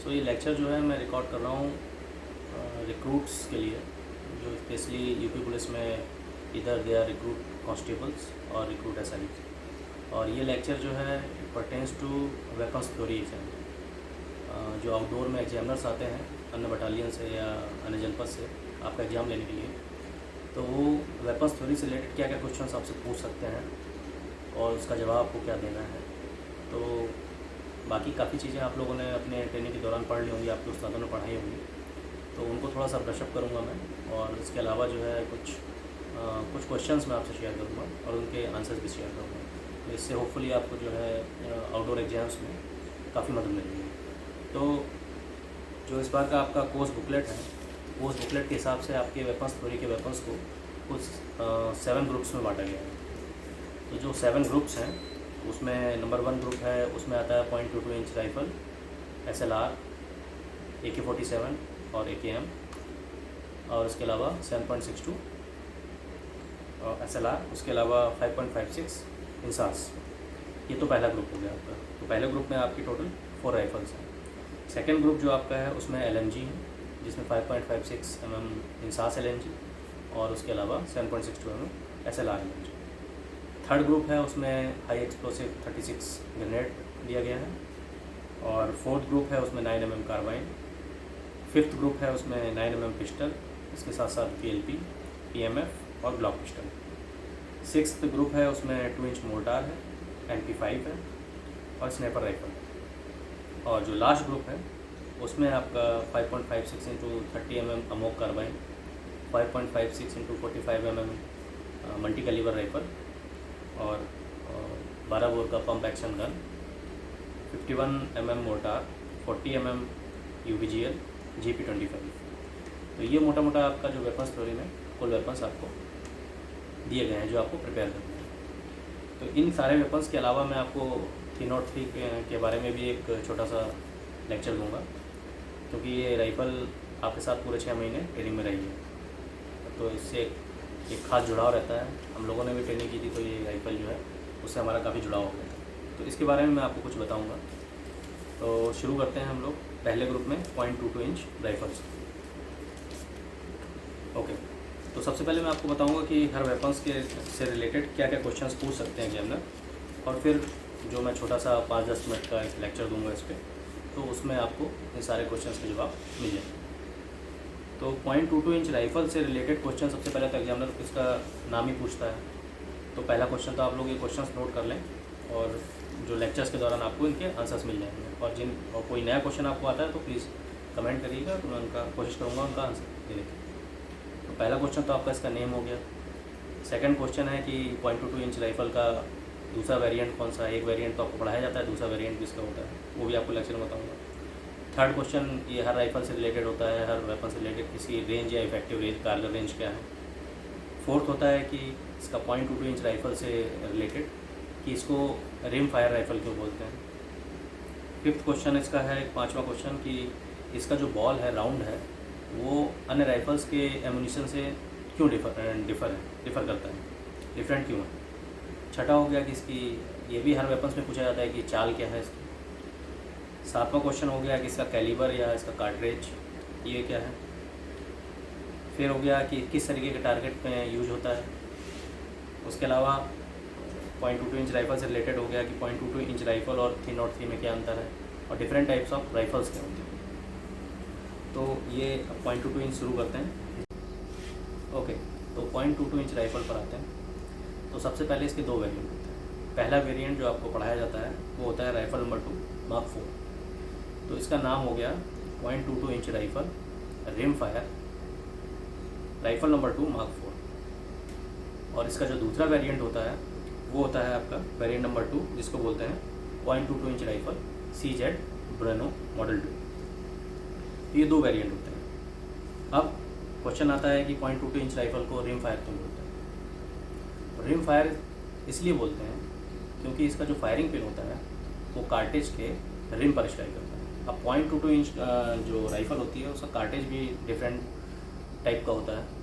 सो ये लेक्चर जो है मैं रिकॉर्ड कर रहा हूँ रिक्रूट्स के लिए, जो स्पेशली यूपी पुलिस में इधर दे आर रिक्रूट कॉन्स्टेबल्स और रिक्रूट एसआई। और ये लेक्चर जो है परटेंस टू वेपन्स थ्योरी एग्जाम। जो आउटडोर में एग्जामिनर्स आते हैं अन्य बटालियन से या अन्य जनपद से आपका एग्ज़ाम लेने के लिए, तो वो वेपन्स थ्योरी से रिलेटेड क्या क्या क्वेश्चंस आपसे पूछ सकते हैं और उसका जवाब आपको क्या देना है। तो बाकी काफ़ी चीज़ें आप लोगों ने अपने ट्रेनिंग के दौरान पढ़ ली होंगी, आपके उस्तादों ने पढ़ाई होंगी, तो उनको थोड़ा सा ब्रशअप करूँगा मैं। और इसके अलावा जो है कुछ क्वेश्चंस मैं आपसे शेयर करूँगा और उनके आंसर्स भी शेयर करूँगा। तो इससे होपफुली आपको जो है आउटडोर एग्जाम्स में काफ़ी मदद मिलेगी। तो जो इस बार का आपका कोर्स बुकलेट है, कोर्स बुकलेट के हिसाब से आपके वेपन्स थ्योरी के वेपन्स को कुछ 7 ग्रुप्स में बांटा गया है। तो जो 7 ग्रुप्स हैं उसमें नंबर 1 ग्रुप है, उसमें आता है .22 इंच राइफ़ल, SLR, AK-47 और AKM, और उसके अलावा 7.62 SLR, उसके अलावा 5.56 इंसास। ये तो पहला ग्रुप हो गया आपका। तो पहले ग्रुप में आपकी टोटल 4 राइफल्स हैं। सेकेंड ग्रुप जो आपका है उसमें LMG है, जिसमें 5.56 mm इंसास LMG और उसके अलावा 7.62 mm SLR LMG। Third group है उसमें हाई एक्सप्लोसिव 36 ग्रेनेड दिया गया है। और फोर्थ ग्रुप है उसमें 9 mm कार्बाइन। फिफ्थ ग्रुप है उसमें 9 mm पिस्टल, इसके साथ साथ PLP, PMF और ग्लॉक पिस्टल। सिक्स्थ ग्रुप है उसमें 2 इंच मोर्टार है, MP5 है और स्नाइपर राइफल। और जो लास्ट ग्रुप है उसमें आपका 5.56 into 30 mm Amogh carbine, 5.56 into 45 mm multi calibre rifle और 12 बोर का pump action gun, 51 mm mortar, 40 mm UBGL, GP25। तो ये मोटा मोटा आपका जो वेपन्स थ्योरी में कुल वेपन्स आपको दिए गए हैं जो आपको प्रिपेयर करने हैं। तो इन सारे वेपन्स के अलावा मैं आपको 303 के बारे में भी एक छोटा सा लेक्चर दूंगा, क्योंकि ये राइफ़ल आपके साथ पूरे 6 महीने ट्रेनिंग में रही है, तो इससे एक खास जुड़ाव रहता है। हम लोगों ने भी ट्रेनिंग की थी, तो ये राइफ़ल जो है उससे हमारा काफ़ी जुड़ाव हो गया था। तो इसके बारे में मैं आपको कुछ बताऊंगा। तो शुरू करते हैं हम लोग पहले ग्रुप में .22 इंच राइफल्स। ओके, तो सबसे पहले मैं आपको बताऊंगा कि हर वेपन्स के से रिलेटेड क्या क्या क्वेश्चंस पूछ सकते हैं एग्जामिनर, और फिर जो मैं छोटा सा 5-10 मिनट का एक लेक्चर दूंगा इस पर, तो उसमें आपको इन सारे क्वेश्चंस के जवाब मिल जाएंगे। तो .22 इंच राइफल से रिलेटेड क्वेश्चन सबसे पहले तो एग्जामिनर इसका नाम ही पूछता है। तो पहला क्वेश्चन तो आप लोग ये क्वेश्चंस नोट कर लें, और जो लेक्चर्स के दौरान आपको इनके आंसर्स मिल जाएंगे। और कोई नया क्वेश्चन आपको आता है तो प्लीज़ कमेंट करिएगा, तो मैं उनका कोशिश करूँगा उनका आंसर देने की। तो पहला क्वेश्चन तो आपका इसका नेम हो गया। सेकंड क्वेश्चन है कि .22 इंच राइफल का दूसरा वेरिएंट कौन सा है। एक वेरिएंट तो आपको पढ़ाया जाता है, दूसरा वेरिएंट भी इसका होता है, वो भी आपको लेक्चर में बताऊँगा। थर्ड क्वेश्चन, ये हर राइफल से रिलेटेड होता है, हर वेपन से रिलेटेड किसी रेंज या इफेक्टिव रेंज, कारगर रेंज क्या है। फोर्थ होता है कि इसका .22 इंच राइफल से रिलेटेड कि इसको रिम फायर राइफल क्यों बोलते हैं। फिफ्थ क्वेश्चन इसका है, पांचवा क्वेश्चन, कि इसका जो बॉल है, राउंड है, वो अन्य राइफल्स के एमुनिशन से क्यों डिफ़र करता है, डिफरेंट क्यों है। छठा हो गया कि इसकी, ये भी हर वेपन्स में पूछा जाता है कि चाल क्या है इसकी। सातवां क्वेश्चन हो गया कि इसका कैलिबर या इसका कार्ट्रिज ये क्या है। फिर हो गया कि किस तरीके के टारगेट में यूज होता है। उसके अलावा .22 इंच राइफल से रिलेटेड हो गया कि .22 इंच राइफल और 303 में क्या अंतर है, और डिफरेंट टाइप्स ऑफ राइफल्स क्या होते हैं। तो ये .22 इंच शुरू करते हैं। ओके, तो .22 इंच राइफल पर आते हैं। तो सबसे पहले इसके 2 वेरिएंट होते हैं। पहला वेरिएंट जो आपको पढ़ाया जाता है वो होता है राइफल नंबर 2 Mark 4। तो इसका नाम हो गया .22 inch rifle rim fire rifle number 2 Mark 4। और इसका जो दूसरा वेरिएंट होता है वो होता है आपका वेरिएंट नंबर 2, जिसको बोलते हैं .22 इंच राइफल CZ ब्रेनो मॉडल 2। ये 2 वेरिएंट होते हैं। अब क्वेश्चन आता है कि .22 इंच राइफल को रिम फायर क्यों बोलते हैं। रिम फायर इसलिए बोलते हैं क्योंकि इसका जो फायरिंग पिन होता है वो कार्टेज के रिम पर स्ट्राइक करता है। अब .22 इंच जो राइफल होती है उसका कार्टेज भी डिफरेंट टाइप का होता है।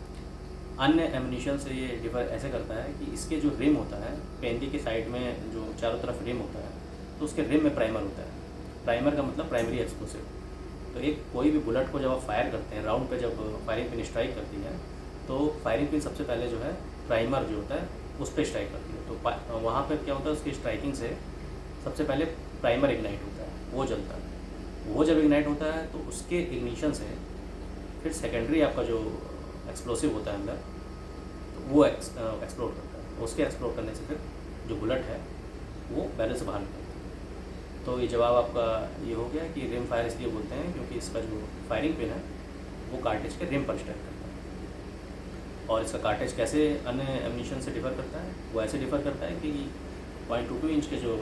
अन्य एमुनिशन से ये डिफर ऐसे करता है कि इसके जो रिम होता है, पेंदी के साइड में जो चारों तरफ रिम होता है, तो उसके रिम में प्राइमर होता है। प्राइमर का मतलब प्राइमरी एक्सप्लोसिव। तो एक कोई भी बुलेट को जब आप फायर करते हैं, राउंड पे जब फायरिंग पिन स्ट्राइक करती है, तो फायरिंग पिन सबसे पहले जो है प्राइमर जो होता है उस पर स्ट्राइक करती है। तो वहाँ पर क्या होता है, उसकी स्ट्राइकिंग से सबसे पहले प्राइमर इग्नाइट होता है, वो जलता है। वो जब इग्नाइट होता है तो उसके इग्निशन से फिर सेकेंडरी आपका जो एक्सप्लोसिव होता है अंदर, तो वो एक्सप्लोड करता है। उसके एक्सप्लोड करने से फिर जो बुलेट है वो बैरल से बाहर निकलता है। तो ये जवाब आपका ये हो गया कि रिम फायर इसलिए बोलते हैं क्योंकि इसका जो फायरिंग पिन है वो कार्टेज के रिम पर स्ट्राइक करता है। और इसका कार्टेज कैसे अन्य एमिनिशन से डिफर करता है, वो ऐसे डिफर करता है कि 0.22 इंच के जो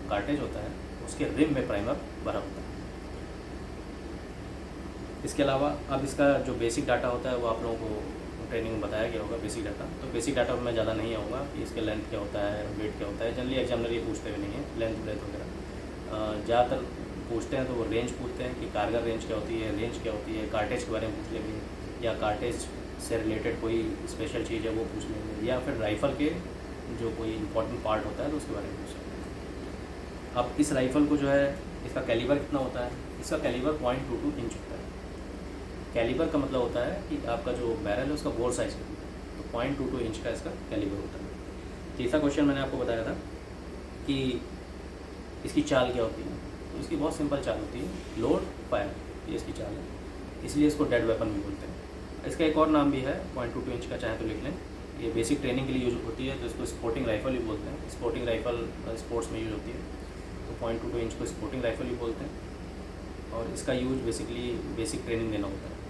कार्टेज होता है उसके रिम में प्राइमर भरा होता है। इसके अलावा अब इसका जो बेसिक डाटा होता है वो आप लोगों को ट्रेनिंग में बताया गया होगा, बेसिक डाटा। तो बेसिक डाटा में ज़्यादा नहीं आऊँगा कि इसके लेंथ क्या होता है, वेट क्या होता है। जनरली एग्जामिनर ये पूछते हुए नहीं है लेंथ ब्रेथ वगैरह। ज़्यादातर पूछते हैं तो वो रेंज पूछते हैं कि कारगर रेंज क्या होती है, रेंज क्या होती है, कार्टेज के बारे में पूछ लेंगे, या कार्टेज से रिलेटेड कोई स्पेशल चीज़ है वो पूछ लेंगे, या फिर राइफ़ल के जो कोई इंपॉर्टेंट पार्ट होता है तो उसके बारे में पूछ लेंगे। अब इस राइफ़ल को जो है इसका कैलिबर कितना होता है, इसका कैलिबर 0.22 इंच होता है। कैलिबर का मतलब होता है कि आपका जो बैरल है उसका बोर साइज कितना है, तो 0.22 इंच का इसका कैलिबर होता है। तीसरा क्वेश्चन मैंने आपको बताया था कि इसकी चाल क्या होती है, तो इसकी बहुत सिंपल चाल होती है, लोड फायर, ये इसकी चाल है, इसलिए इसको डेड वेपन भी बोलते हैं। इसका एक और नाम भी है 0.22 इंच का, चाहे तो लिख लें। ये बेसिक ट्रेनिंग के लिए यूज होती है, तो इसको स्पोर्टिंग राइफल भी बोलते हैं। स्पोर्टिंग राइफल स्पोर्ट्स में यूज होती है, तो 0.22 इंच को स्पोर्टिंग राइफल भी बोलते हैं। और इसका यूज बेसिकली बेसिक ट्रेनिंग देना होता है।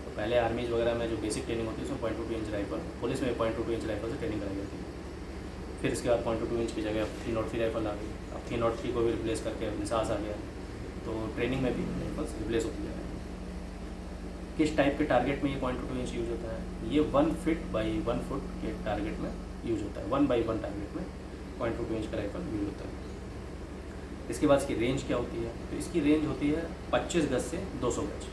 तो पहले आर्मीज वगैरह में जो बेसिक ट्रेनिंग होती है उसमें 0.22 इंच राइफल, पुलिस में 0.22 इंच राइफल से ट्रेनिंग कराई जाती है। फिर इसके बाद 0.22 इंच की जगह 303 राइफल आ गई। अब 303 को भी रिप्लेस करके निसास आ गया, तो ट्रेनिंग में भी राइफल्स रिप्लेस होती जा रहे हैं। किस टाइप के टारगेट में ये 0.22 इंच यूज होता है, ये 1 फीट बाई 1 फुट के टारगेट में यूज होता है। 1 बाई 1 टारगेट में 0.22 इंच का राइफल यूज होता है। इसके बाद इसकी रेंज क्या होती है, तो इसकी रेंज होती है 25 गज से 200 गज,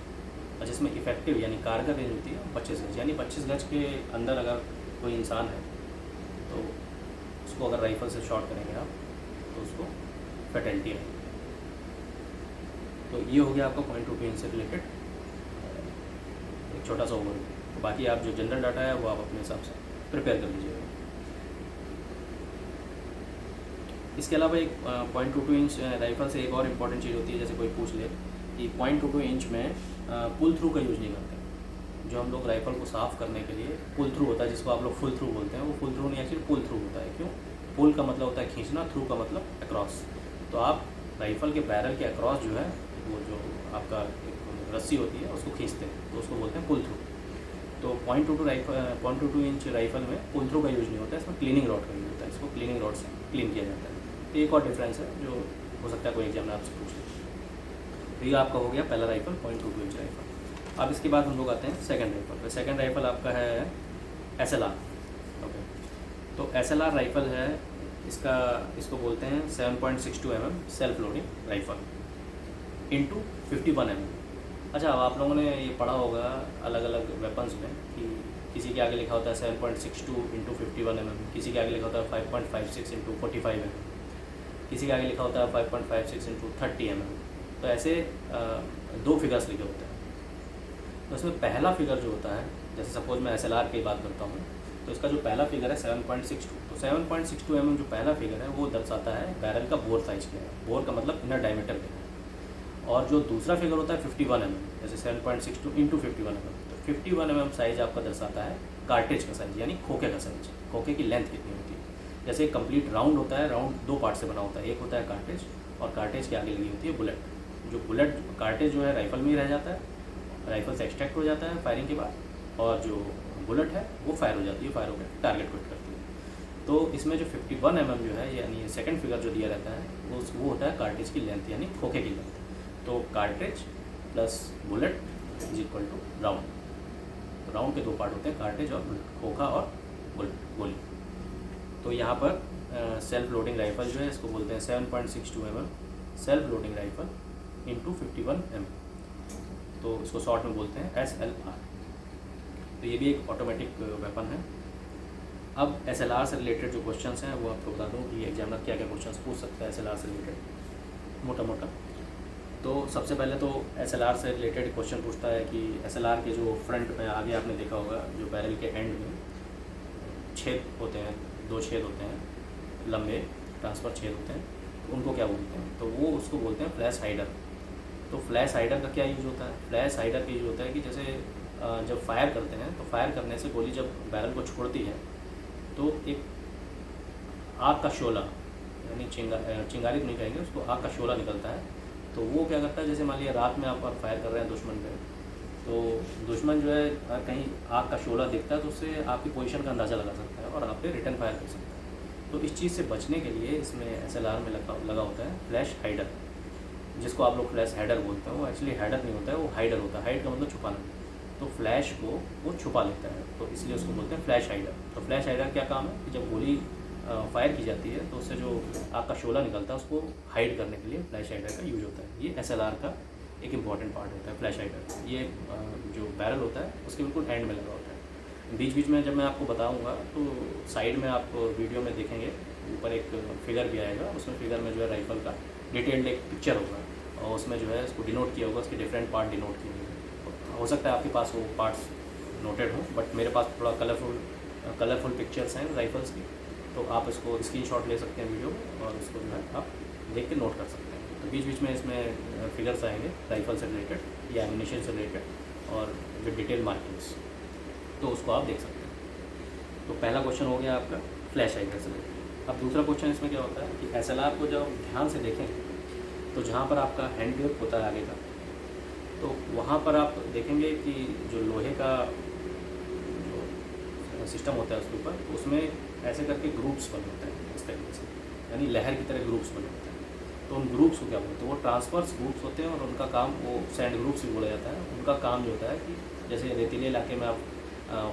और जिसमें इफेक्टिव यानी कारगर रेंज होती है 25 गज। यानी 25 गज के अंदर अगर कोई इंसान है तो उसको अगर राइफल से शॉट करेंगे आप तो उसको फैटेलिटी है। तो ये हो गया आपका 0.22 इंच से रिलेटेड एक छोटा सा ओवरव्यू। तो बाकी आप जो जनरल डाटा है वो आप अपने हिसाब से प्रिपेयर कर लीजिएगा। इसके अलावा एक 0.22 इंच राइफल से एक और इम्पॉर्टेंट चीज़ होती है, जैसे कोई पूछ ले कि 0.22 इंच में पुल थ्रू का यूज़ नहीं करते। जो हम लोग राइफल को साफ़ करने के लिए पुल थ्रू होता है, जिसको आप लोग फुल थ्रू बोलते हैं, वो फुल थ्रू नहीं, एक्चुअली पुल थ्रू होता है। क्यों? पुल का मतलब होता है खींचना, थ्रू का मतलब अक्रॉस। तो आप राइफल के बैरल के अक्रॉस जो है वो जो आपका एक रस्सी होती है उसको खींचते हैं, तो उसको बोलते हैं पुल थ्रू। तो 0.22 इंच राइफल में पुल थ्रू का यूज़ नहीं होता है, इसमें क्लीनिंग रॉड का यूज़ होता है। इसको क्लीनिंग रॉड से क्लीन किया जाता है। तो एक और डिफरेंस है जो हो सकता है कोई एग्जाम में आपसे पूछ ले। तो ये आपका हो गया पहला राइफल 0.22 इंच राइफल। अब इसके बाद हम लोग आते हैं सेकंड राइफल पे। सेकंड राइफल आपका है SLR। ओके, तो SLR राइफल है, इसको बोलते हैं 7.62 mm self loading rifle into 51 mm। अच्छा, अब आप लोगों ने ये पढ़ा होगा अलग अलग वेपन्स में कि किसी के आगे लिखा होता है 7.62 इंटू 51 mm, किसी के आगे लिखा होता है 5.56 इंटू 45 mm, किसी के आगे लिखा होता है 5.56 इंटू 30 mm। तो ऐसे 2 फिगर्स लिखे होते हैं। तो इसमें पहला फिगर जो होता है, जैसे सपोज मैं SLR की बात करता हूँ, तो इसका जो पहला फिगर है 7.62, तो 7.62 mm जो पहला फिगर है वो दर्शाता है बैरल का बोर साइज क्या है। बोर का मतलब इनर डायमीटर क्या है। और जो दूसरा फिगर होता है 51 mm, जैसे 7.62 इंटू 51 mm, तो 51 mm साइज आपका दर्शाता है कार्टेज का साइज, यानी खोखे का साइज, खोखे की लेंथ कितनी होती है। जैसे एक कंप्लीट राउंड होता है, राउंड 2 पार्ट से बना होता है, एक होता है कार्टेज और कार्टेज के आगे लगी होती है बुलेट। जो बुलेट कार्टेज जो है राइफल में ही रह जाता है, राइफल से एक्सट्रैक्ट हो जाता है फायरिंग के बाद, और जो बुलेट है वो फायर हो जाती है, फायर होकर टारगेट को हिट करती है। तो इसमें जो 51 mm जो है, यानी सेकंड फिगर जो दिया रहता है वो होता है कार्टेज की लेंथ, यानी खोखे की लेंथ। तो cartridge plus bullet is equal to round. Round के 2 पार्ट होते हैं, कार्टेज और बुलेट, खोखा और बुलेट गोली। तो यहाँ पर सेल्फ लोडिंग राइफल जो है इसको बोलते हैं 7.62 mm self loading rifle into 51 mm। तो इसको शॉर्ट में बोलते हैं SLR। तो ये भी एक ऑटोमेटिक वेपन है। अब SLR से रिलेटेड जो क्वेश्चंस हैं वो आपको बता दूं कि एग्जामिनर क्या क्या क्वेश्चंस पूछ सकता है SLR से रिलेटेड मोटा मोटा। तो सबसे पहले तो SLR से रिलेटेड क्वेश्चन पूछता है कि SLR के जो फ्रंट में आगे आपने देखा होगा जो बैरल के एंड में छेद होते हैं, 2 छेद होते हैं, लंबे ट्रांसफ़र छेद होते हैं, तो उनको क्या बोलते हैं? तो वो उसको बोलते हैं फ्लैश हाइडर। तो फ्लैश हाइडर का क्या यूज़ होता है? फ्लैश हाइडर का यूज़ होता है कि जैसे जब फायर करते हैं तो फायर करने से गोली जब बैरल को छोड़ती है तो एक आग का शोला, यानी चिंगारी तो नहीं कहेंगे उसको, आग का शोला निकलता है। तो वो क्या करता है, जैसे मान लिया रात में आप फायर कर रहे हैं दुश्मन पे, तो दुश्मन जो है कहीं आग का शोला दिखता है तो उससे आपकी पोजीशन का अंदाज़ा लगा सकता है और आप पे रिटर्न फायर कर सकता है। तो इस चीज़ से बचने के लिए इसमें SLR में लगा होता है फ्लैश हाइडर, जिसको आप लोग फ्लैश हाइडर बोलते हैं। वो एक्चुअली हाइडर नहीं होता है, वो हाइडर होता है। हाइड का मतलब छुपाना। तो फ्लैश को वो छुपा लेता है, तो इसलिए उसको बोलते हैं फ्लैश हाइडर। तो फ्लैश हाइडर क्या काम है कि जब गोली फायर की जाती है तो उससे जो आग का शोला निकलता है उसको हाइड करने के लिए फ्लैश हाइडर का यूज होता है। ये SLR का एक इम्पॉर्टेंट पार्ट होता है फ्लैश हाइडर। ये जो बैरल होता है उसके बिल्कुल एंड में लगा होता है। बीच बीच में जब मैं आपको बताऊंगा तो साइड में आप वीडियो में देखेंगे, ऊपर एक फिगर भी आएगा, उसमें फिगर में जो है राइफल का डिटेल्ड एक पिक्चर होगा और उसमें जो है उसको डिनोट किया होगा, उसके डिफरेंट पार्ट डिनोट किए होंगे। हो सकता है आपके पास वो पार्ट्स नोटेड हों, बट मेरे पास थोड़ा कलरफुल पिक्चर्स हैं राइफल्स की, तो आप इसको स्क्रीनशॉट ले सकते हैं वीडियो और उसको जो है आप देख के नोट कर सकते हैं। तो बीच बीच में इसमें फिगर्स आएंगे राइफल से रिलेटेड या एमिनेशन से रिलेटेड और जो डिटेल मार्किंग्स, तो उसको आप देख सकते हैं। तो पहला क्वेश्चन हो गया आपका फ्लैश हाइडर से रिलेटेड। अब दूसरा क्वेश्चन इसमें क्या होता है कि SLR को जब ध्यान से देखें तो जहाँ पर आपका हैंड ग्रिप होता है आगे का, तो वहाँ पर आप देखेंगे कि जो लोहे का जो सिस्टम होता है उसके ऊपर, तो उसमें ऐसे करके ग्रुप्स बने होते हैं इस तरीके से, यानी लहर की तरह ग्रुप्स बने होते हैं। तो उन ग्रुप्स को क्या बोलते हैं? वो ट्रांसफर्स ग्रुप्स होते हैं और उनका काम, वो सैंड ग्रुप्स भी बोला जाता है। उनका काम जो होता है कि जैसे रेतीले इलाके में आप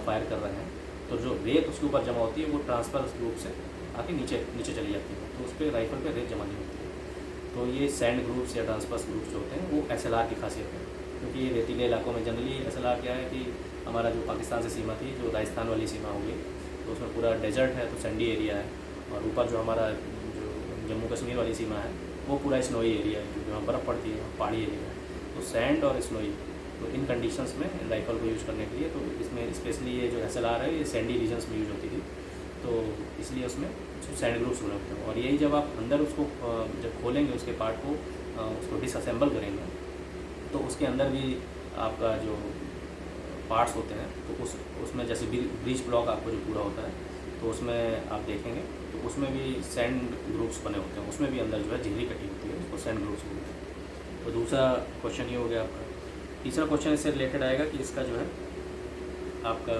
फायर कर रहे हैं तो जो रेत उसके ऊपर जमा होती है वो ट्रांसफर्स ग्रुप से आके नीचे चली जाती है, तो उस पर राइफल पर रेत जमा नहीं होती है। तो ये सैंड ग्रुप्स या ट्रांसफर्स ग्रुप्स जो होते हैं वो SLR की खासियत है, क्योंकि ये रेतीले इलाकों में जनरली SLR क्या है कि हमारा जो पाकिस्तान से सीमा थी, जो राजस्थान वाली सीमा हो गई, तो उसमें पूरा डेजर्ट है, तो सैंडी एरिया है, और ऊपर जो हमारा जो जम्मू कश्मीर वाली सीमा है वो पूरा स्नोई एरिया है, क्योंकि वहाँ बर्फ़ पड़ती है, पहाड़ी एरिया है। तो सैंड और स्नोई, तो इन कंडीशंस में राइफल को यूज़ करने के लिए, तो इसमें स्पेशली ये जो SLR है ये सैंडी रीजन्स में यूज़ होती थी, तो इसलिए उसमें सैंड ग्रुप्स बने होते हैं। और यही जब आप अंदर उसको जब खोलेंगे उसके पार्ट को, उसको डिसअसेंबल करेंगे, तो उसके अंदर भी आपका जो पार्ट्स होते हैं, तो उसमें जैसे ब्रीच ब्लॉक आपको जो पूरा होता है, तो उसमें आप देखेंगे तो उसमें भी सैंड ग्रुप्स बने होते हैं, उसमें भी अंदर जो है झिल्ली कटी होती है, उसको सैंड ग्रुप्स बोलते हैं। तो दूसरा क्वेश्चन ये हो गया आपका। तीसरा क्वेश्चन इससे रिलेटेड आएगा कि इसका जो है आपका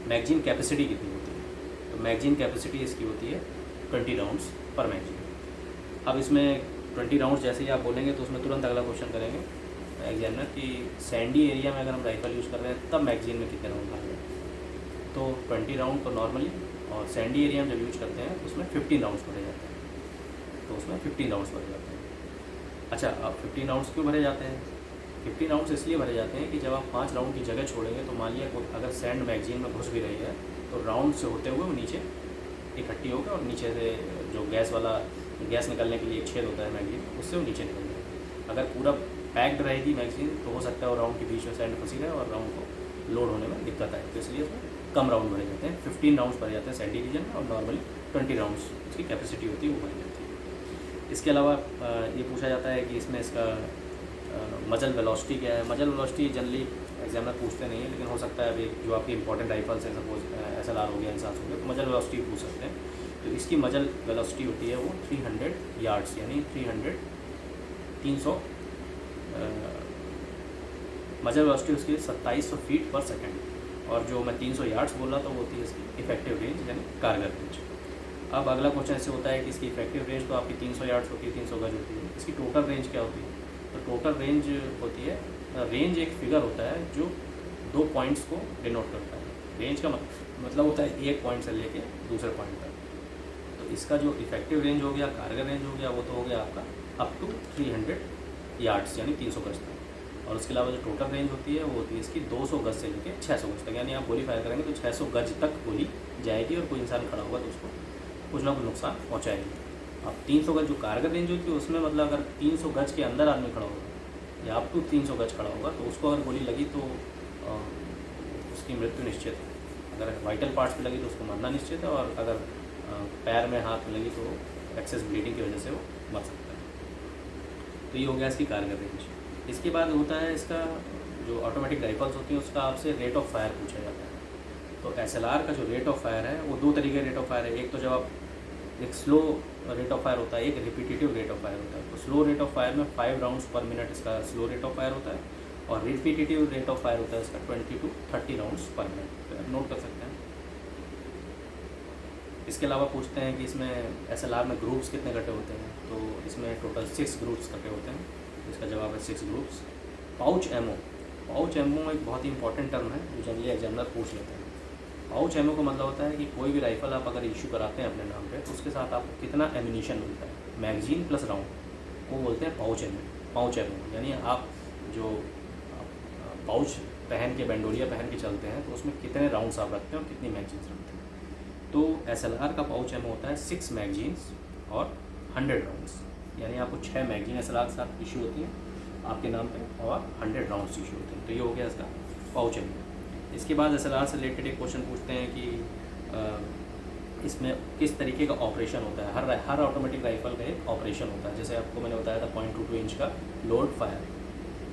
मैगजीन कैपेसिटी कितनी होती है। तो मैगजीन कैपेसिटी इसकी होती है 20 राउंड्स पर मैगजीन। अब इसमें 20 राउंड्स जैसे ही आप बोलेंगे तो उसमें तुरंत अगला क्वेश्चन करेंगे एग्जामिनर कि सैंडी एरिया में अगर हम राइफल यूज़ कर रहे हैं तब मैगजीन में कितने राउंड मारेंगे। तो 20 राउंड तो नॉर्मली, और सैंडी एरिया में जब यूज करते हैं तो उसमें 15 राउंड्स भरे जाते हैं, तो उसमें 15 राउंड्स भरे जाते हैं। अच्छा, अब 15 राउंड्स क्यों भरे जाते हैं? 15 राउंड्स इसलिए भरे जाते हैं कि जब आप 5 राउंड की जगह छोड़ेंगे तो मान लिया अगर सैंड मैगजीन में घुस भी रही है तो राउंड से होते हुए वो नीचे इकट्ठी होगा और नीचे से जो गैस निकलने के लिए एक छेद होता है मैगजीन, उससे वो नीचे निकल जाएगा। अगर पूरा पैक्ड रहेगी मैगजीन तो हो सकता है वो राउंड के बीच में सैंड फंसी रहे और राउंड को लोड होने में दिक्कत आए, तो इसलिए उसमें कम राउंड भरे जाते हैं। 15 राउंड्स भरे जाते हैं सैंडी रीजन में, और नॉर्मली 20 राउंड्स इसकी कैपेसिटी होती है वो भरी जाती है। इसके अलावा ये पूछा जाता है कि इसमें इसका मजल वेलोसिटी क्या है। मजल वेलोसिटी जनरली एग्जामिनर पूछते नहीं है, लेकिन हो सकता है अभी जो आपकी इंपॉर्टेंट राइफल्स है, सपोज SLR हो गया, इंसास हो गया, तो मजल वेलोसिटी पूछ सकते हैं। तो इसकी मजल वेलोसिटी होती है वो 300 यार्ड्स, यानी 300 मजल वेलोसिटी उसकी 2700 फीट पर सेकेंड। और जो मैं 300 यार्ड्स बोल रहा था वो होती है इसकी इफेक्टिव रेंज, यानी कारगर रेंज। अब अगला क्वेश्चन ऐसे होता है कि इसकी इफेक्टिव रेंज तो आपकी 300 यार्ड्स होती है, 300 गज होती है, इसकी टोटल रेंज क्या होती है? तो टोटल रेंज होती है, रेंज एक फिगर होता है जो 2 पॉइंट्स को डिनोट करता है। रेंज का मतलब होता है एक पॉइंट से लेके दूसरे पॉइंट तक। तो इसका जो इफेक्टिव रेंज हो गया, कारगर रेंज हो गया, वो तो हो गया आपका अप टू 300 यार्ड्स, यानी 300 गज तक। और उसके अलावा जो टोटल रेंज होती है वो होती है इसकी 200 गज से लेकर 600 गज तक, यानी आप गोली फायर करेंगे तो 600 गज तक गोली जाएगी और कोई इंसान खड़ा होगा तो उसको कुछ ना कुछ नुकसान पहुँचाएगी। अब 300 गज जो कारगर रेंज होती है उसमें मतलब अगर 300 गज के अंदर आदमी खड़ा होगा या अप टू 300 गज खड़ा होगा तो उसको अगर गोली लगी तो उसकी मृत्यु निश्चित है। अगर वाइटल पार्ट्स पे लगी तो उसको मरना निश्चित है, और अगर पैर में हाथ में लगी तो एक्सेस ब्लीडिंग की वजह से वो मर सकता है। तो ये हो गया इसकी कारगर रेंज। इसके बाद होता है इसका जो ऑटोमेटिक राइफल्स होती हैं उसका आपसे रेट ऑफ फायर पूछा जाता है। तो SLR का जो रेट ऑफ फायर है वो 2 तरीके का रेट ऑफ फायर है। एक तो जब आप एक स्लो रेट ऑफ फायर होता है, एक रिपीटेटिव रेट ऑफ फायर होता है। तो स्लो रेट ऑफ फायर में 5 राउंड्स पर मिनट इसका स्लो रेट ऑफ फायर होता है, और रिपीटेटिव रेट ऑफ फायर होता है इसका 20 to 30 राउंड्स पर मिनट। तो आप नोट कर सकते हैं। इसके अलावा पूछते हैं कि इसमें SLR में ग्रुप्स कितने कटे होते हैं। तो इसमें टोटल 6 ग्रुप्स कटे होते हैं। इसका जवाब है 6 groups. Pouch MO, pouch MO एक बहुत ही इंपॉर्टेंट टर्म है जो जनरली एग्जामिनर पूछ लेते हैं। पाउच एमओ का मतलब होता है कि कोई भी राइफल आप अगर इशू कराते हैं अपने नाम पे तो उसके साथ आपको कितना एमिनिशन मिलता है, मैगजीन प्लस राउंड, वो बोलते हैं पाउच एमओ। पाउच एमओ यानी आप जो पाउच पहन के, बैंडोलिया पहन के चलते हैं तो उसमें कितने राउंड्स आप रखते हैं और कितनी मैगजीन्स रखते हैं। तो SLR का पाउच एमओ होता है 6 मैगजीन्स और 100 राउंड्स, यानी आपको 6 मैगजीन SLR के साथ इशू होती है आपके नाम पे और 100 राउंड्स इशू होते हैं। तो ये हो गया इसका पाउच एमओ। इसके बाद SLR से रिलेटेड एक क्वेश्चन पूछते हैं कि इसमें किस तरीके का ऑपरेशन होता है। हर ऑटोमेटिक राइफल का एक ऑपरेशन होता है। जैसे आपको मैंने बताया था 0.22 इंच का लोड फायर,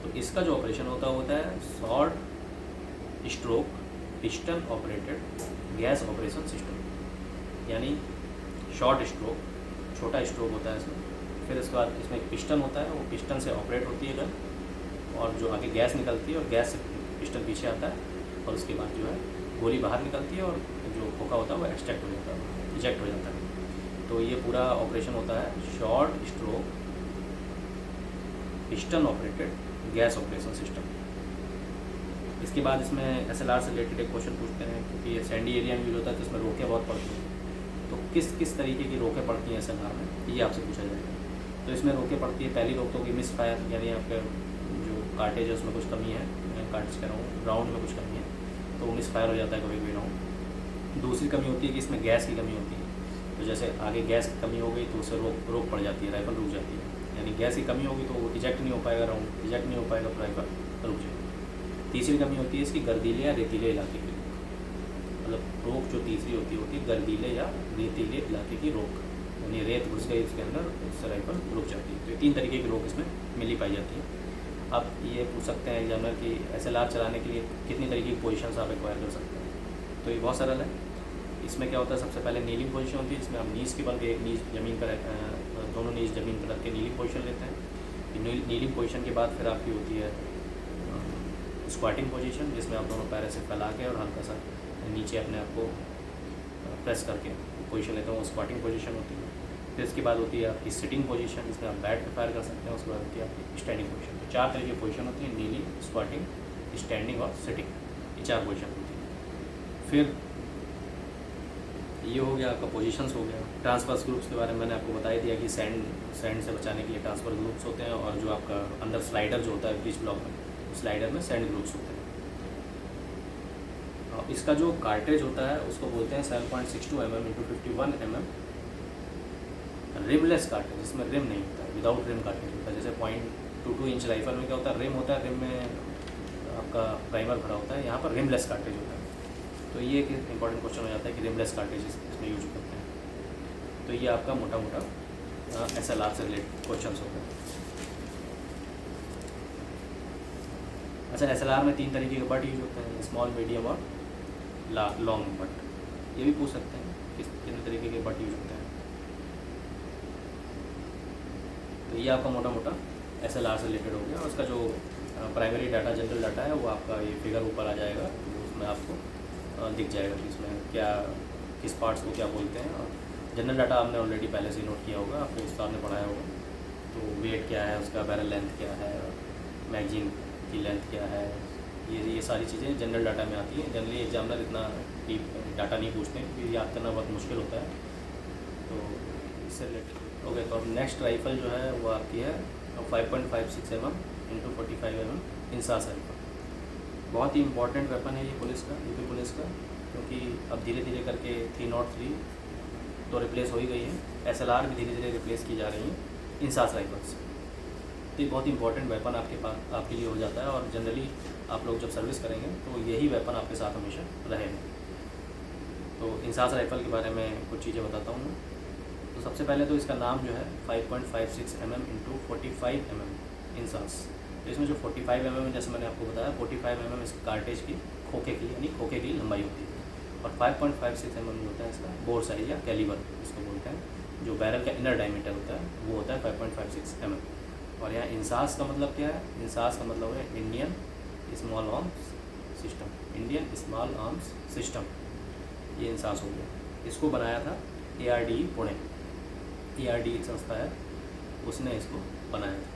तो इसका जो ऑपरेशन होता है short stroke piston operated gas operation system. यानी शॉर्ट स्ट्रोक, छोटा स्ट्रोक होता है इसमें, फिर इसके बाद इसमें एक पिस्टन होता है, वो पिस्टन से ऑपरेट होती है गन, और जो आगे गैस निकलती है और गैस से पिस्टन पीछे आता है, और उसके बाद जो है गोली बाहर निकलती है और जो खोखा होता है वो एक्सट्रैक्ट हो जाता है, इजेक्ट हो जाता है। तो ये पूरा ऑपरेशन होता है short stroke piston operated gas operation system. इसके बाद इसमें SLR से रिलेटेड एक क्वेश्चन पूछते हैं, क्योंकि ये सैंडी एरिया में यूज होता है तो इसमें रोकें बहुत पड़ती हैं। तो किस किस तरीके की रोकें पड़ती हैं SLR में, ये आपसे पूछा जाएगा। तो इसमें रोकें पड़ती है, पहली रोक तो होगी मिस फायर, यानी आपके जो कार्टेज है उसमें कुछ कमी है, कार्टेज कह रहा हूँ, राउंड में कुछ कमी है तो वो मिस फायर हो जाता है कभी भी राउंड। दूसरी कमी होती है कि इसमें गैस की कमी होती है। तो जैसे आगे गैस की कमी हो गई तो उससे रोक पड़ जाती है, राइफल रुक जाती है। यानी गैस की कमी होगी तो वो इजेक्ट नहीं हो पाएगा, राउंड इजेक्ट नहीं हो पाएगा तो राइफल रुक जाएगी। तीसरी कमी होती है इसकी गर्दीले या रेतीले इलाके की, मतलब रोक जो तीसरी होती है गर्दीले या रेतीले इलाके की रोक, यानी रेत घुस गई उसके अंदर उससे राइफल रुक जाती है। तो 3 तरीके की रोक इसमें मिली पाई जाती है। अब ये पूछ सकते हैं एग्जामिनर कि SLR चलाने के लिए कितनी तरीके की पोजीशंस आप एक्वायर कर सकते हैं। तो ये बहुत सरल है। इसमें क्या होता है, सबसे पहले नीलिंग पोजीशन होती है, जिसमें आप नीज के बल पे एक नीज ज़मीन पर, दोनों नीज ज़मीन पर रख के नीलिंग पोजीशन लेते हैं। नीलिंग पोजीशन के बाद फिर आपकी होती है स्क्वाटिंग पोजीशन, जिसमें आप दोनों पैर से फैला के और हल्का सा नीचे अपने आप को प्रेस करके पोजीशन लेते हैं, वो स्क्वाटिंग पोजीशन होती है। फिर इसके बाद होती है आपकी सिटिंग पोजीशन, जिसमें आप बैठ पे फायर कर सकते हैं। उसके बाद होती है आपकी स्टैंडिंग पोजीशन। तो 4 तरह की पोजीशन होती है, नीलिंग, स्क्वाटिंग, स्टैंडिंग और सिटिंग, ये 4 पोजीशन होती है। फिर ये हो गया आपका पोजीशंस हो गया। ट्रांसफर्स ग्रुप्स के बारे में मैंने आपको बता ही दिया कि सैंड से बचाने के लिए ट्रांसफर ग्रुप्स होते हैं, और जो आपका अंदर स्लाइडर जो होता है ब्रिज ब्लॉक में, स्लाइडर में सैंड ग्रुप्स होते हैं। इसका जो कार्टेज होता है उसको बोलते हैं 7.62 mm × 51 mm रिमलेस कार्टेज, जिसमें रिम नहीं होता है, विदाउट रिम कार्टेज होता है। जैसे 0.22 इंच राइफल में क्या होता है, रिम होता है, रिम में आपका प्राइमर भरा होता है, यहाँ पर रिमलेस कार्टेज होता है। तो ये एक इंपॉर्टेंट क्वेश्चन हो जाता है कि रिमलेस कार्टेज इसमें यूज करते हैं। तो ये आपका मोटा मोटा SLR से रिलेटेड क्वेश्चन होते हैं। अच्छा, SLR में 3 तरीके के बट यूज होते हैं, स्मॉल, मीडियम और लॉन्ग बट। ये भी पूछ सकते हैं कितने तरीके के बट यूज होते हैं। तो ये आपका मोटा मोटा SLR से रिलेटेड हो गया। और उसका जो प्राइमरी डाटा, जनरल डाटा है, वो आपका ये फिगर ऊपर आ जाएगा, तो उसमें आपको दिख जाएगा कि इसमें क्या, किस पार्ट्स को क्या बोलते हैं। और जनरल डाटा आपने ऑलरेडी पहले से नोट किया होगा, आपको उस्ताद ने पढ़ाया होगा। तो वेट क्या है उसका, बैरल लेंथ क्या है, मैगजीन की लेंथ क्या है, ये सारी चीज़ें जनरल डाटा में आती हैं। जनरली एग्जामिनर इतना डीप डाटा नहीं पूछते हैं क्योंकि याद करना बहुत मुश्किल होता है। तो इससे रिलेटेड ओके। तो अब नेक्स्ट राइफल जो है वो आपकी है 5.56 mm × 45 mm इंसास राइफल। बहुत ही इंपॉर्टेंट वेपन है ये पुलिस का, यूपी पुलिस का, क्योंकि अब धीरे धीरे करके 303 तो रिप्लेस हो ही गई है। SLR भी धीरे धीरे रिप्लेस की जा रही हैं इंसास राइफल से। तो ये बहुत इंपॉर्टेंट वेपन आपके पास आपके लिए हो जाता है, और जनरली आप लोग जब सर्विस करेंगे तो यही वेपन आपके साथ हमेशा रहेगा। तो इंसास राइफल के बारे में कुछ चीज़ें बताता हूँ मैं। तो सबसे पहले तो इसका नाम जो है 5.56 mm × 45 mm इंसास। तो इसमें जो 45 mm जैसे मैंने आपको बताया 45 mm इस कार्टेज की खोखे की यानी खोखे की लंबाई होती है, और 5.56 mm होता है इसका बोर साइज या कैलिबर इसको बोलते हैं। जो बैरल का इनर डायमीटर होता है वो होता है 5.56 mm। और यहाँ इंसास का मतलब क्या है? इंसास का मतलब है Indian small arms system, Indian small arms system, ये इंसास हो गया। इसको बनाया था ARDE पुणे, ARDE संस्था है उसने इसको बनाया था।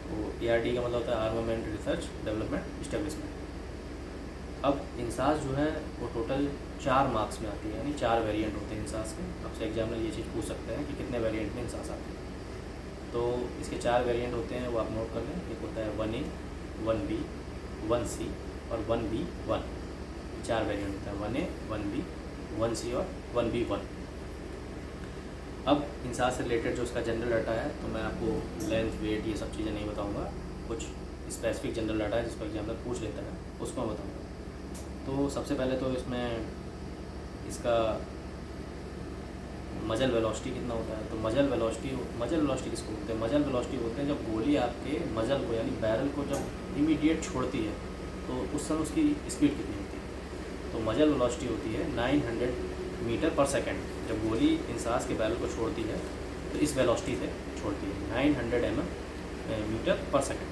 तो ARDE का मतलब होता है आर्मामेंट रिसर्च डेवलपमेंट इस्टेब्लिशमेंट। अब इंसास जो है वो टोटल 4 मार्क्स में आती है, यानी 4 वेरिएंट होते हैं इंसास के। आपसे एग्जामिनर ये चीज़ पूछ सकते हैं कि कितने वेरिएंट में इंसास आते हैं। तो इसके 4 वेरिएंट होते हैं, वो आप नोट कर लें। एक होता है 1A, 1B, 1C और 1B1। 4 वेरिएंट होता है 1A, 1B, 1C और 1B1। अब इंसास से रिलेटेड जो उसका जनरल डाटा है, तो मैं आपको लेंथ, वेट ये सब चीज़ें नहीं बताऊंगा। कुछ स्पेसिफिक जनरल डाटा है जिसको एग्जामिनर पूछ लेता है, उसको मैं बताऊंगा। तो सबसे पहले तो इसमें इसका मजल वेलोसिटी कितना होता है। तो मजल वेलोसिटी किसको बोलते हैं? मजल वेलोसिटी बोलते हैं जब गोली आपके मजल को यानी बैरल को जब इमीडिएट छोड़ती है तो उस समय उसकी स्पीड कितनी होती है। तो मजल वेलोसिटी होती है 900 मीटर पर सेकेंड। जब गोली इंसास के बैरल को छोड़ती है तो इस वेलोसिटी से छोड़ती है 900 मीटर पर सेकेंड।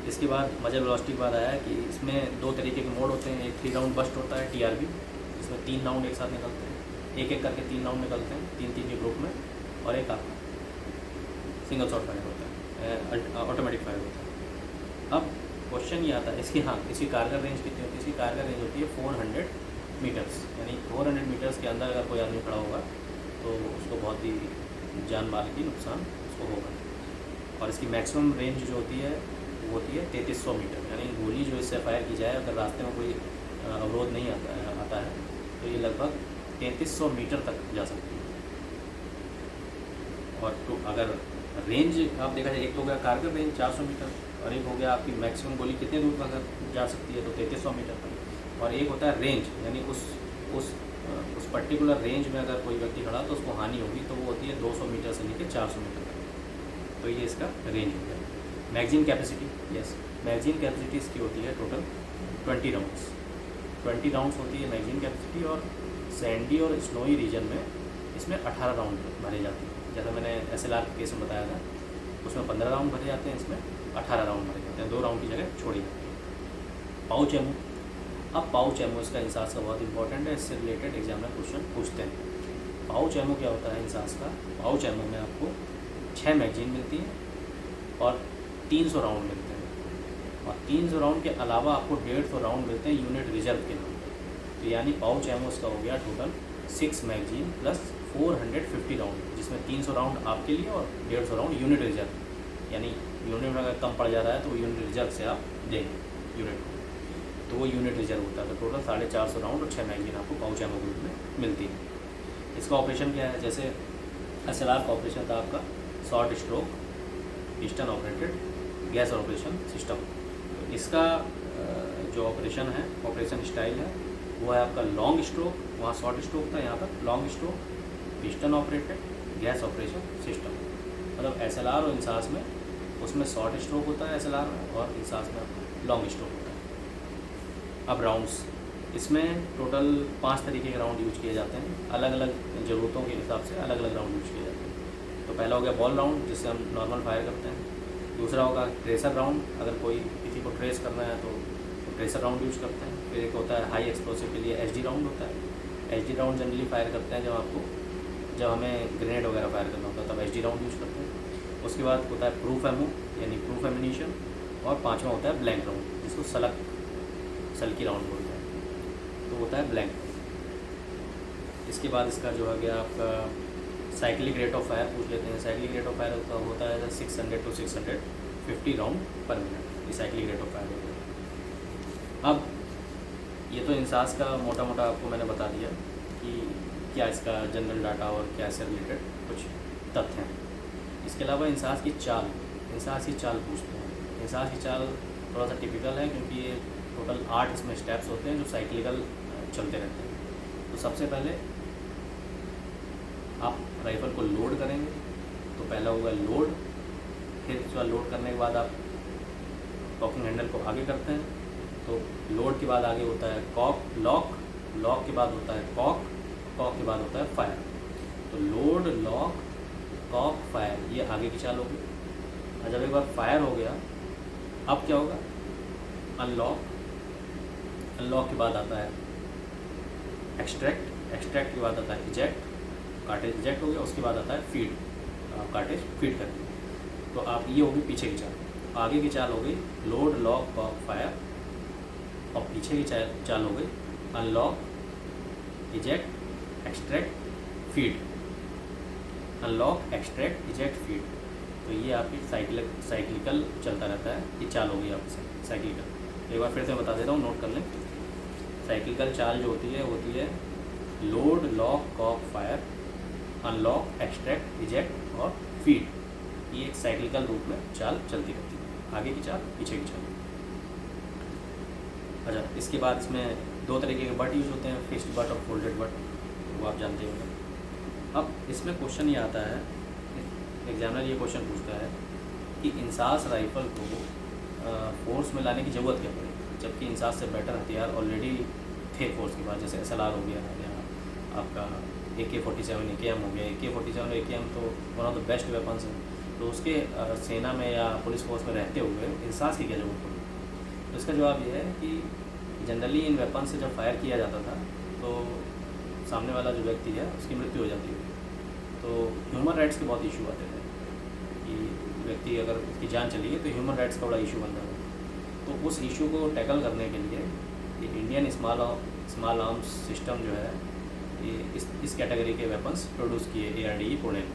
इसके बाद मजल वेलोसिटी के बाद आया है कि इसमें 2 तरीके के मोड होते हैं। एक 3 राउंड बस्ट होता है TRB, इसमें 3 राउंड एक साथ निकलते हैं, एक एक करके 3 राउंड निकलते हैं 3-3 के ग्रुप में, और एक आपका सिंगल शॉट फायर होता है, ऑटोमेटिक फायर होता है। अब क्वेश्चन ये आता है इसकी कारगर रेंज कितनी होती है? इसकी कारगर रेंज होती है 400 मीटर्स, यानी 400 मीटर्स के अंदर अगर कोई आदमी खड़ा होगा तो उसको बहुत ही जान माल की नुकसान उसको होगा। और इसकी मैक्सिमम रेंज जो होती है वो होती है 3300 मीटर, यानी गोली जो इससे फायर की जाए अगर रास्ते में कोई अवरोध नहीं आता है तो ये लगभग 3300 मीटर तक जा सकती है। और तो अगर रेंज आप देखा जाए, एक तो हो गया कारगर रेंज 400 मीटर, और एक हो गया आपकी मैक्सिमम गोली कितने दूर तक जा सकती है, तो 3300 मीटर तक। और एक होता है रेंज, यानी उस पर्टिकुलर रेंज में अगर कोई व्यक्ति खड़ा तो उसको हानि होगी, तो वो होती है 200 मीटर से लेकर 400 मीटर तक। तो ये इसका रेंज हो गया। मैगजीन कैपेसिटी, मैगजीन कैपेसिटी इसकी होती है टोटल 20 राउंड्स। 20 राउंड्स होती है मैगजीन कैपेसिटी, और सैंडी और स्नोई रीजन में इसमें 18 राउंड भरे जाते हैं। जैसा मैंने SLR के केस में बताया था, उसमें 15 राउंड भरे जाते हैं, इसमें 18 राउंड भरे जाते हैं, 2 राउंड की जगह छोड़ी जाती है। पाउच एमो, अब पाउच एमो इसका इंसास का बहुत इंपॉर्टेंट है, इससे रिलेटेड एग्जामिनर क्वेश्चन पूछते हैं। पाउच एमो क्या होता है इंसास का? पाउच एमो में आपको 6 मैगजीन मिलती है और 300 राउंड मिलते हैं, और 300 राउंड के अलावा आपको 150 राउंड मिलते हैं यूनिट रिजर्व के नाम पर। तो यानी पाउच एमो इसका हो गया टोटल 6 मैगजीन प्लस 450 राउंड, जिसमें 300 राउंड आपके लिए और 150 राउंड यूनिट रिजर्व, यानी यूनिट में अगर कम पड़ जा रहा है तो वो यूनिट रिजर्व से आप देंगे यूनिट को, तो वो यूनिट रिजर्व होता है। तो टोटल 450 राउंड और 6 मैगजीन आपको पाउच एमो ग्रुप में मिलती है। इसका ऑपरेशन क्या है? जैसे SLR का ऑपरेशन था आपका short stroke piston operated gas operation system. तो इसका जो ऑपरेशन है, ऑपरेशन स्टाइल है, वो है आपका लॉन्ग स्ट्रोक, वहाँ शॉर्ट स्ट्रोक था, यहाँ पर long stroke piston operated gas operation system. मतलब SLR और इंसास में उसमें शॉर्ट स्ट्रोक होता है SLR में, और इंसास में लॉन्ग स्ट्रोक होता है। अब राउंड्स, इसमें टोटल 5 तरीके के राउंड यूज किए जाते हैं, अलग अलग ज़रूरतों के हिसाब से अलग अलग राउंड यूज किए जाते हैं। तो पहला हो गया बॉल राउंड, जिससे हम नॉर्मल फायर करते हैं। दूसरा होगा ट्रेसर राउंड, अगर कोई किसी को ट्रेस करना है तो ट्रेसर राउंड यूज करते हैं। फिर एक होता है हाई एक्सप्लोसिव के लिए SD राउंड होता है। SD राउंड जनरली फायर करते हैं जब हमें ग्रेनेड वगैरह फायर करना होता है, तब SD राउंड यूज करते हैं। उसके बाद होता है प्रूफ एमो, यानी प्रूफ एमिनिशन, और 5वां होता है ब्लैंक राउंड, जिसको सल्की राउंड बोलते हैं, तो होता है ब्लैंक। इसके बाद इसका जो है गया आपका साइक्लिक रेट ऑफ फायर पूछ लेते हैं। साइक्लिक रेट ऑफ फायर होता है 600 to 650 राउंड पर मिनट, ये साइक्लिक रेट ऑफ फायर होता है। अब ये तो इंसास का मोटा मोटा आपको मैंने बता दिया कि क्या इसका जनरल डाटा और क्या इससे रिलेटेड कुछ तथ्य हैं। इसके अलावा इंसास की चाल पूछते हैं। इंसास की चाल थोड़ा सा टिपिकल है क्योंकि ये टोटल 8 इसमें स्टेप्स होते हैं जो साइक्लिकल चलते रहते हैं। तो सबसे पहले आप राइफल को लोड करेंगे, तो पहला होगा लोड, फिर उसके बाद लोड करने के बाद आप कॉकिंग हैंडल को आगे करते हैं, तो लोड के बाद आगे होता है लॉक के बाद होता है कॉक के बाद होता है फायर। तो लोड, लॉक, कॉक, फायर, ये आगे की चाल होगी। और जब एक बार फायर हो गया, अब क्या होगा, अनलॉक के बाद आता है एक्सट्रैक्ट के बाद आता है इजेक्ट, कार्टेज इजेक्ट हो गया, उसके बाद आता है फीड, आप कार्टेज फीड करते हैं। तो आप ये होगी पीछे की चाल। आगे की चाल हो गई लोड, लॉक, कॉक, फायर, और पीछे की चाल हो गई unlock, eject, extract, feed, unlock, extract, eject, feed. तो ये आपकी साइक्लिकल चलता रहता है, ये चाल हो गई आपकी साइक्लिकल। एक बार फिर से बता दे रहा हूँ, नोट कर लें। साइक्लिकल चाल जो होती है load, lock, cock, fire, unlock, extract, eject और फीड। ये एक साइक्लिकल रूप में चाल चलती रहती है, आगे की चाल, पीछे की चाल। अच्छा, इसके बाद इसमें 2 तरीके के बट यूज़ होते हैं, फिक्स्ड बट और फोल्डेड बट, वो आप जानते होंगे। अब इसमें क्वेश्चन ये आता है, एग्जामिनर ये क्वेश्चन पूछता है कि इंसास राइफल को फोर्स में लाने की ज़रूरत क्या पड़ी, जबकि इंसास से बेटर हथियार ऑलरेडी थे फोर्स के बाद, जैसे SLR हो गया या आपका AK-47 AKM हो गया। AK-47 AKM तो one of the best weapons हैं, तो उसके सेना में या पुलिस फोर्स में रहते हुए इंसास की क्या जरूरत पड़ी। तो इसका जवाब ये है कि जनरली इन वेपन से जब फायर किया जाता था तो सामने वाला जो व्यक्ति है उसकी मृत्यु हो जाती है। तो ह्यूमन राइट्स के बहुत इशू आते थे कि व्यक्ति अगर उसकी जान चली गई तो ह्यूमन राइट्स का बड़ा इशू बन जाता है। तो उस इशू को टैकल करने के लिए ये इंडियन स्मॉल आर्म्स सिस्टम जो है, ये इस कैटेगरी के वेपन्स प्रोड्यूस किए ARDE पुणे में।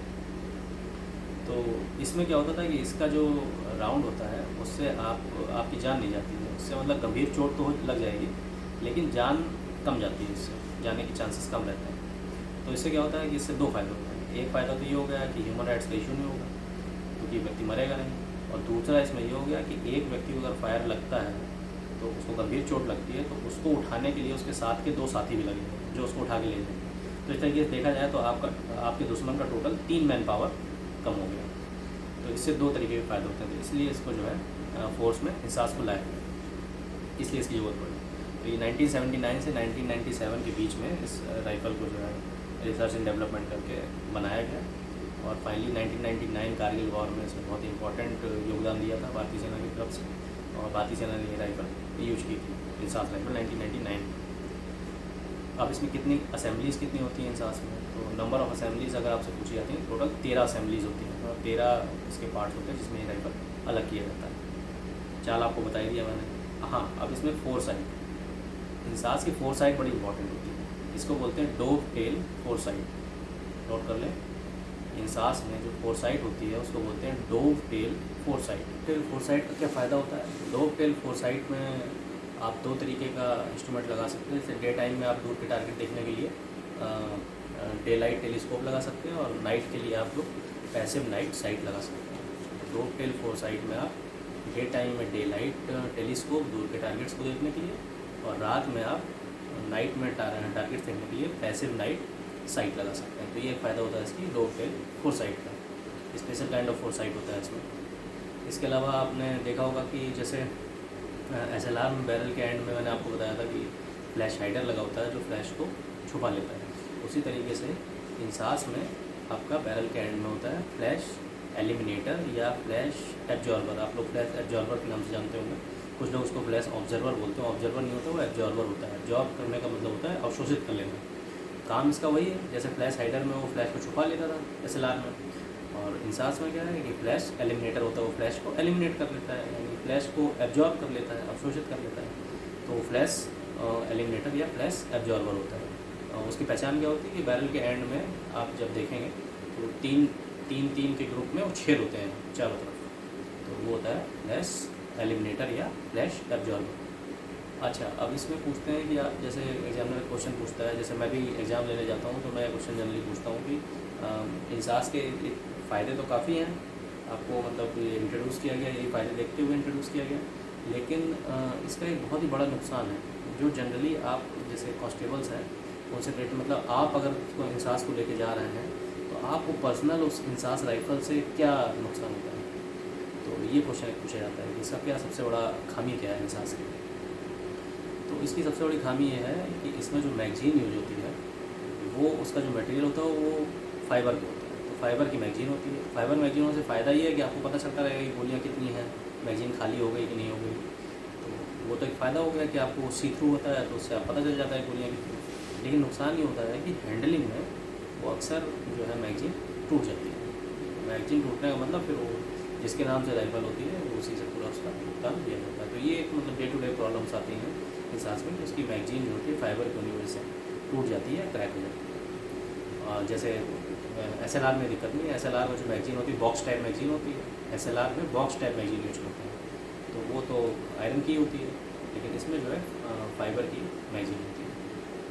तो इसमें क्या होता था कि इसका जो राउंड होता है उससे आपकी जान नहीं जाती है, उससे मतलब गंभीर चोट तो लग जाएगी लेकिन जान कम जाती है, इससे जाने के चांसेस कम रहते हैं। तो इससे क्या होता है कि इससे 2 फ़ायदे होते हैं। एक फ़ायदा तो ये हो गया कि ह्यूमन राइट्स का इशू नहीं होगा क्योंकि व्यक्ति मरेगा नहीं, और दूसरा इसमें ये हो गया कि एक व्यक्ति को अगर फायर लगता है तो उसको गंभीर चोट लगती है तो उसको उठाने के लिए उसके साथ के 2 साथी भी लगेंगे जो उसको उठा के ले जाएंगे। तो इस तरीके से देखा जाए तो आपके दुश्मन का टोटल 3 मैन पावर कम हो गया। तो इससे 2 तरीके के फ़ायदे होते हैं, इसलिए इसको जो है फोर्स में इंसास को लाया, इसलिए इसकी ज़रूरत पड़ी। तो ये 1979 से 1997 के बीच में इस राइफ़ल को जो है रिसर्च एंड डेवलपमेंट करके बनाया गया, और फाइनली 1999 कारगिल वॉर में इसमें बहुत इंपॉर्टेंट योगदान दिया था भारतीय सेना की तरफ से, और भारतीय सेना ने ये राइफ़ल यूज की थी, इंसास राइफल 1999। अब इसमें कितनी असेंबलीज़ कितनी होती हैं इंसास में, तो नंबर ऑफ़ असेंबलीज़ अगर आपसे पूछी जाती हैं, टोटल 13 असेंबलीज़ होती हैं और 13 इसके पार्ट्स होते हैं जिसमें ये राइफल अलग किया जाता है। चाल आपको बता दिया मैंने। हाँ, अब इसमें 4 साइड, इंसास की 4 साइड बड़ी इंपॉर्टेंट होती है, इसको बोलते हैं डोव टेल 4 साइड। नोट कर लें, इंसास में जो 4 साइड होती है उसको बोलते हैं dovetail 4 side. Tail 4 side का क्या फ़ायदा होता है, डोव टेल 4 साइड में आप 2 तरीके का इंस्ट्रूमेंट लगा सकते हैं। जैसे डे टाइम में आप दूर के टारगेट देखने के लिए डे लाइट टेलीस्कोप लगा सकते हैं, और नाइट के लिए आप लोग पैसिव नाइट साइट लगा सकते हैं। डोव टेल 4 साइड में आप डे टाइम में डे लाइट टेलीस्कोप दूर के टारगेट्स को देखने के लिए, और रात में आप नाइट में टारगेट्स देखने के लिए पैसिव नाइट साइट लगा सकते हैं। तो ये एक फ़ायदा होता है इसकी डोव टेल 4 साइड का, स्पेशल काइंड ऑफ 4 साइट होता है इसमें। इसके अलावा आपने देखा होगा कि जैसे SLR में बैरल के एंड में मैंने आपको बताया था कि फ्लैश हाइडर लगा होता है जो फ्लैश को छुपा लेता है, उसी तरीके से इंसास में आपका बैरल के एंड में होता है फ्लैश एलिमिनेटर या फ्लैश एब्जॉर्बर। आप लोग फ्लैश एब्जॉर्बर के नाम से जानते होंगे, कुछ लोग उसको फ्लैश ऑब्जर्वर बोलते हैं। ऑब्जर्वर नहीं होता, वो एब्जॉर्बर होता है। एब्जॉर्ब करने का मतलब होता है अवशोषित कर लेना। काम इसका वही है, जैसे फ्लैश हाइडर में वो फ्लैश को छुपा लेता था SLR में, और इंसास में क्या है कि फ्लैश एलिमिनेटर होता है, वो फ्लैश को एलिमिनेट कर लेता है, यानी फ्लैश को एब्जॉर्ब कर लेता है, अवशोषित कर लेता है। तो वो फ्लैश एलिमिनेटर या फ्लैश एब्जॉर्बर होता है। उसकी पहचान क्या होती है कि बैरल के एंड में आप जब देखेंगे तो तीन के ग्रुप में वो छेद होते हैं चारों तरफ, तो वो होता है फ्लैश एलिमिनेटर या फ्लैश एब्जॉर्बर। अच्छा, अब इसमें पूछते हैं कि आप जैसे एग्जामिनर क्वेश्चन पूछता है, जैसे मैं भी एग्ज़ाम लेने जाता हूँ तो मैं क्वेश्चन जनरली पूछता हूँ कि इंसास के फ़ायदे तो काफ़ी हैं, आपको मतलब ये इंट्रोड्यूस किया गया, यही फ़ायदे देखते हुए इंट्रोड्यूस किया गया, लेकिन इसका एक बहुत ही बड़ा नुकसान है जो जनरली आप जैसे कांस्टेबल्स हैं उनसे रिलेटेड, मतलब आप अगर कोई इंसास को लेके जा रहे हैं तो आपको पर्सनल उस इंसास राइफल से क्या नुकसान होता है, तो ये क्वेश्चन पूछा जाता है कि इसका क्या सबसे बड़ा खामी क्या है इंसास की। तो इसकी सबसे बड़ी खामी ये है कि इसमें जो मैगज़ीन यूज होती है वो उसका जो मटेरियल होता है वो फाइबर का होता है, तो फाइबर की मैगज़ीन होती है। फाइबर मैगज़ीनों से फ़ायदा ये है कि आपको पता चलता रहेगा कि गोलियाँ कितनी हैं, मैगज़ीन खाली हो गई कि नहीं हो गई, तो वो तो एक फ़ायदा हो गया कि आपको सी थ्रू होता है तो उससे आप पता चल जाता है गोलियाँ कितनी। लेकिन नुकसान ये होता है कि हैंडलिंग में वो अक्सर जो है मैगज़ीन टूट जाती है। मैगज़ीन टूटने का मतलब फिर वो जिसके नाम से राइफल होती है वो उसी से पूरा उसका भुगतान दिया जाता है। तो ये एक मतलब डे टू डे प्रॉब्लम्स आती हैं इंसास में, उसकी मैगज़ीन जो होती है फाइबर की होने की वजह से टूट जाती है, क्रैक हो जाती है। और जैसे SLR में दिक्कत नहीं है, SLR में जो मैगज़ीन होती है बॉक्स टाइप मैगज़ीन होती है, SLR में बॉक्स टाइप मैगज़ीन यूज करते हैं तो वो तो आयरन की होती है, लेकिन इसमें जो है फाइबर की मैगज़ीन होती है।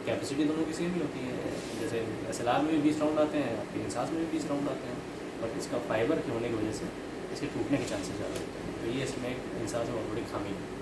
कैपेसिटी दोनों की सेम ही होती है, जैसे SLR में भी 20 राउंड आते हैं, आपके इंसास में भी 20 राउंड आते हैं, बट इसका फाइबर के होने की वजह से इसके टूटने के चांसेस ज़्यादा होते हैं, तो ये इसमें इंसास में बहुत बड़ी खामी है।